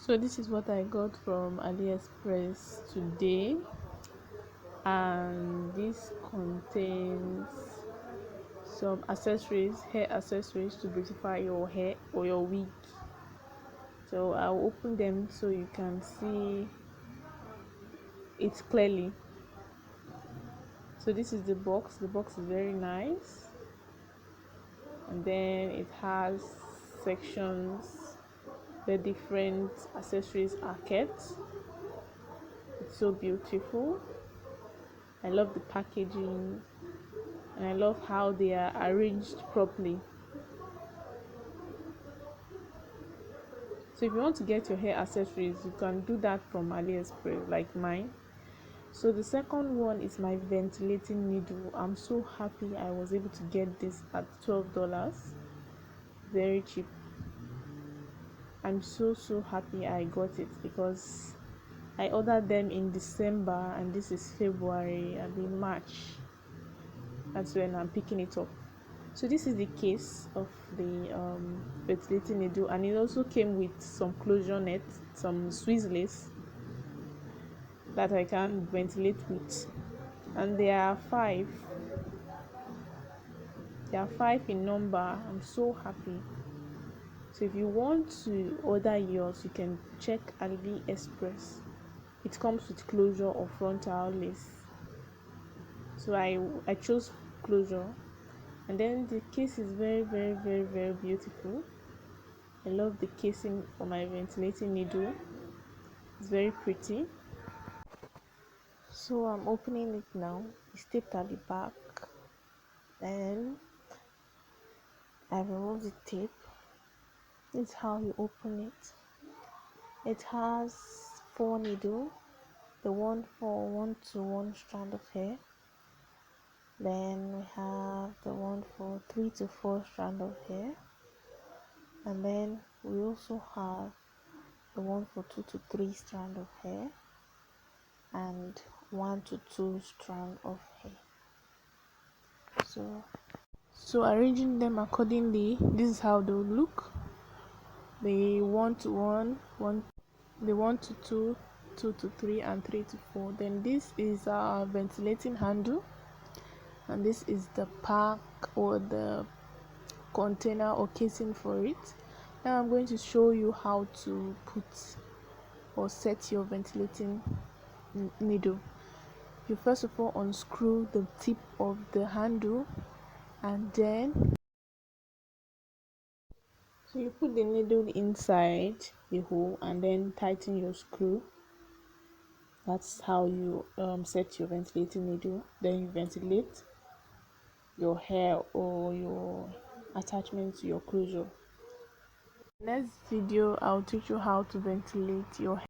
So this is what I got from AliExpress today, and this contains some accessories, hair accessories to beautify your hair or your wig. So I'll open them so you can see it clearly. So this is the box. The box is very nice, and then it has sections. The different accessories are kept. It's so beautiful. I love the packaging, and I love how they are arranged properly. So if you want to get your hair accessories, you can do that from AliExpress like mine. So the second one is my ventilating needle. I'm so happy I was able to get this at $12. Very cheap. I'm so happy I got it because I ordered them in December and this is February and in March. That's when I'm picking it up. So this is the case of the ventilating needle, and it also came with some closure net, some Swiss lace that I can ventilate with, and there are five in number. I'm so happy. So if you want to order yours, you can check AliExpress. It comes with closure or frontal lace, so I chose closure. And then the case is very beautiful. I love the casing for my ventilating needle. It's very pretty. So I'm opening it now. It's taped at the back. Then I've removed the tape. This is how you open it. It has 4 needles. The one for 1 to 1 strand of hair. Then we have the one for 3 to 4 strand of hair. And then we also have the one for 2 to 3 strand of hair and 1 to 2 strand of hair. So arranging them accordingly, this is how they will look. The 1 to 1, the 1 to 2, 2 to 3, and 3 to 4. Then this is our ventilating handle, and this is the pack or the container or casing for it. Now I'm going to show you how to put or set your ventilating needle. You first of all unscrew the tip of the handle, and then so you put the needle inside the hole and then tighten your screw. That's how you set your ventilating needle. Then you ventilate your hair or your attachment to your closure. Next video I'll teach you how to ventilate your hair.